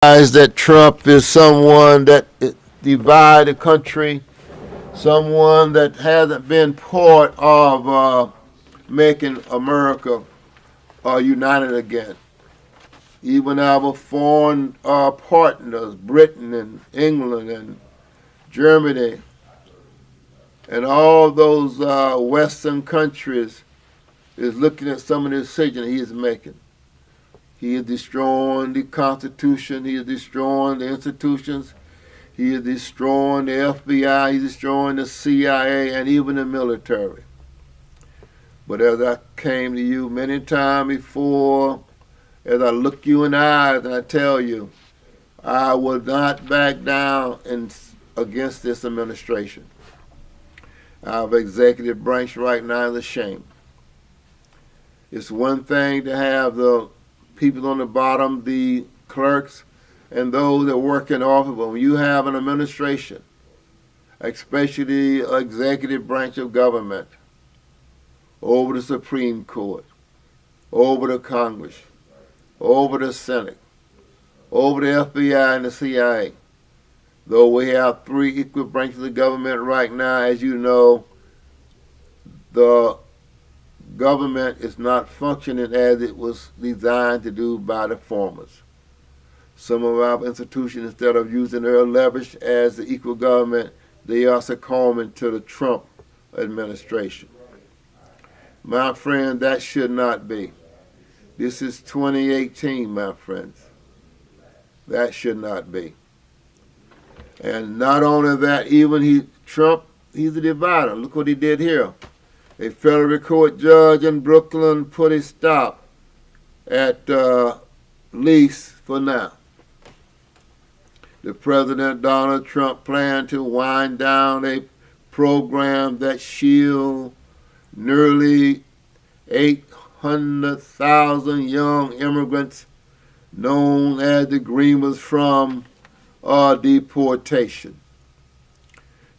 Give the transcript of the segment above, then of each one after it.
That Trump is someone that divide the country, someone that hasn't been part of making America united again. Even our foreign partners, Britain and England and Germany, and all those Western countries is looking at some of the decisions he is making. He is destroying the Constitution. He is destroying the institutions. He is destroying the FBI. He's destroying the CIA and even the military. But as I came to you many times before, as I look you in the eyes and I tell you, I will not back down against this administration. Our executive branch right now is a shame. It's one thing to have the people on the bottom, the clerks, and those that work in office. But when you have an administration, especially the executive branch of government, over the Supreme Court, over the Congress, over the Senate, over the FBI and the CIA, though we have three equal branches of government right now, as you know, the government is not functioning as it was designed to do by the formers. Some of our institutions, instead of using their leverage as the equal government, they are succumbing to the Trump administration. My friend, that should not be. This is 2018, my friends. That should not be. And not only that, even Trump, he's a divider. Look what he did here. A federal court judge in Brooklyn put a stop at lease for now. The President Donald Trump planned to wind down a program that shielded nearly 800,000 young immigrants known as the Dreamers from deportation.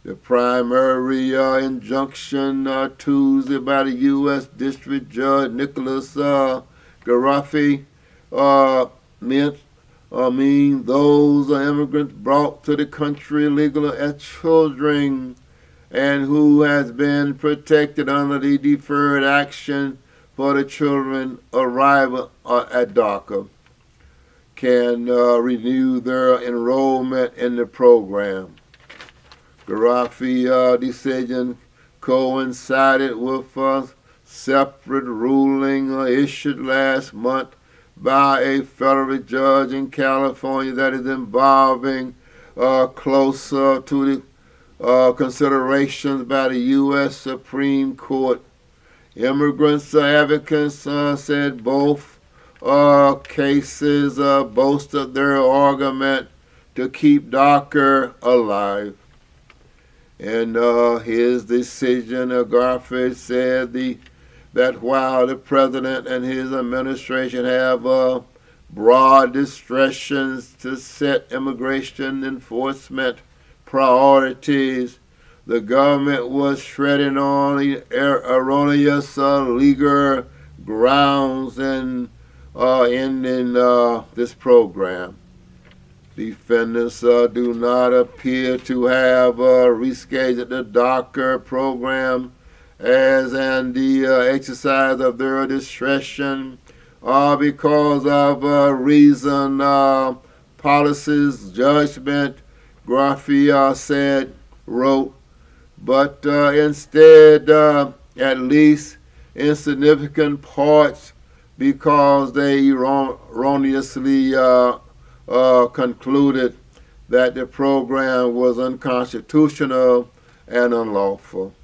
The primary injunction Tuesday by the U.S. District Judge Nicholas Garoffi means those immigrants brought to the country illegally as children and who has been protected under the Deferred Action for the Children arrival at DACA can renew their enrollment in the program. Garoffi decision coincided with a separate ruling issued last month by a federal judge in California that is involving closer to the considerations by the U.S. Supreme Court. Immigrants advocates said both cases boasted their argument to keep DACA alive. In his decision, Garfield said that while the president and his administration have broad discretions to set immigration enforcement priorities, the government was treading on erroneous legal grounds in ending this program. Defendants do not appear to have rescheduled the DACA program as in the exercise of their discretion or because of reason, policies, judgment, Garoffi wrote, but instead, at least in significant parts, because they erroneously concluded that the program was unconstitutional and unlawful.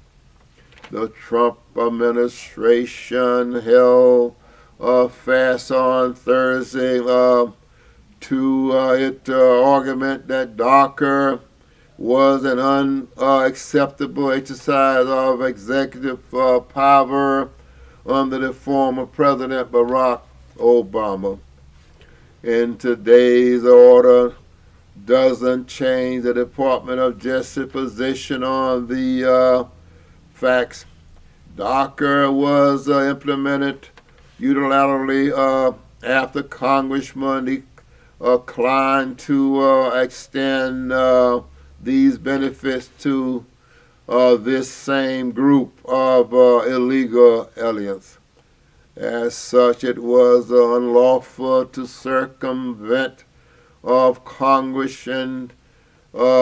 The Trump administration held fast on Thursday to its argument that DACA was an unacceptable exercise of executive power under the former President Barack Obama. In today's order doesn't change the Department of Justice position on the facts. DACA was implemented unilaterally after Congressman inclined to extend these benefits to this same group of illegal aliens. As such, it was unlawful to circumvent of Congress, and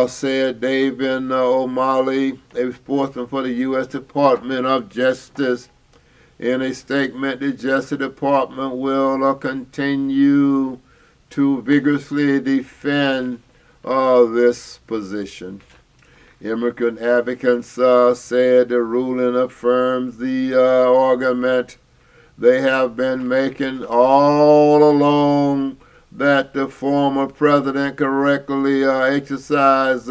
said David O'Malley, a spokesman for the U.S. Department of Justice. In a statement, the Justice Department will continue to vigorously defend this position. Immigrant advocates said the ruling affirms the argument they have been making all along, that the former president correctly exercised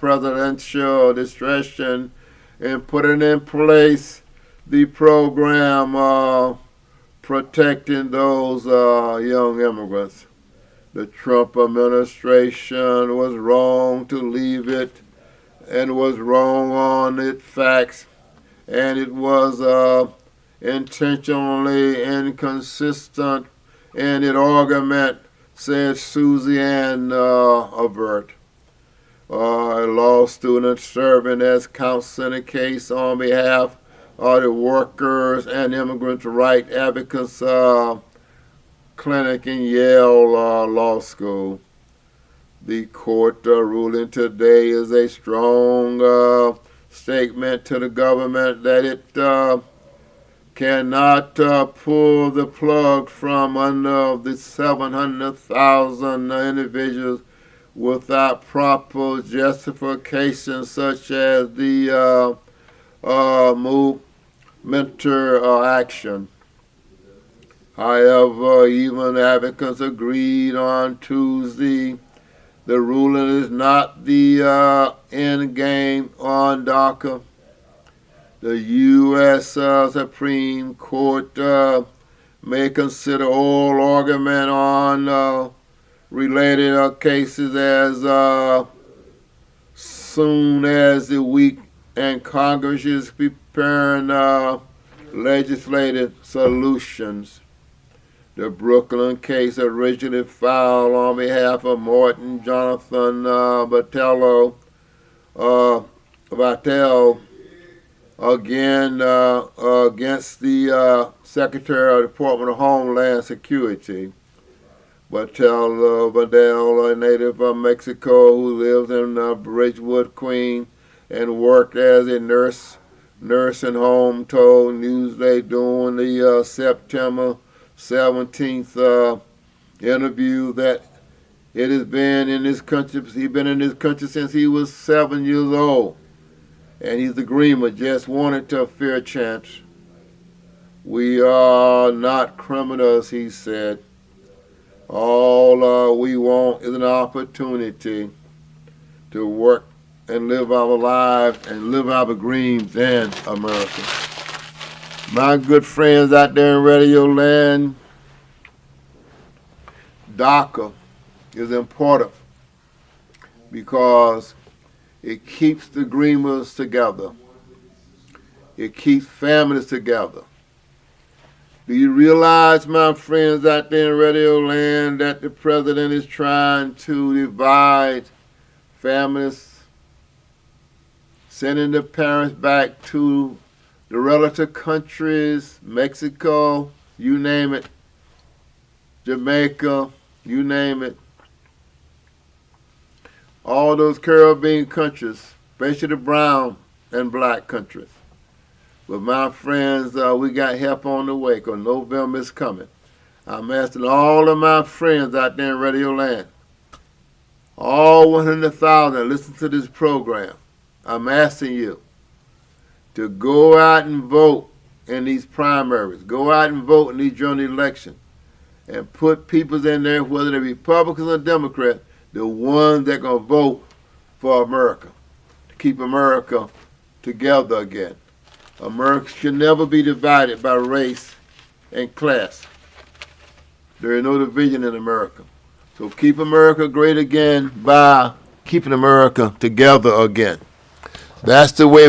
presidential discretion in putting in place the program protecting those young immigrants. The Trump administration was wrong to leave it, and was wrong on its facts, and it was intentionally inconsistent in its argument, said Susie Ann Avert, a law student serving as counsel in a case on behalf of the Workers and Immigrant Rights Advocates Clinic in Yale Law School. The court ruling today is a strong statement to the government that it cannot pull the plug from under the 700,000 individuals without proper justification, such as the momentary action. However, even advocates agreed on Tuesday the ruling is not the end game on DACA. The U.S. Supreme Court may consider oral argument on related cases as soon as the week, and Congress is preparing legislative solutions. The Brooklyn case, originally filed on behalf of Martin Jonathan Vattel, again against the Secretary of the Department of Homeland Security. Vattel, a native of Mexico who lives in Bridgewood, Queens, and worked as a nursing home, told Newsday during the September 17th interview that it has been in this country. He's been in this country since he was 7 years old, and he's a dreamer, just wanted a fair chance. We are not criminals, he said. All we want is an opportunity to work and live our lives and live our dreams in America. My good friends out there in Radio Land, DACA is important because it keeps the dreamers together. It keeps families together. Do you realize, my friends out there in Radio Land, that the president is trying to divide families, sending the parents back to the relative countries, Mexico, you name it, Jamaica, you name it. All those Caribbean countries, especially the brown and black countries. But my friends, we got help on the way because November is coming. I'm asking all of my friends out there in Radio Land, all 100,000 listen to this program. I'm asking you to go out and vote in these primaries. Go out and vote in these general elections. And put people in there, whether they're Republicans or Democrats, the ones that are going to vote for America, to keep America together again. America should never be divided by race and class. There is no division in America. So keep America great again by keeping America together again. That's the way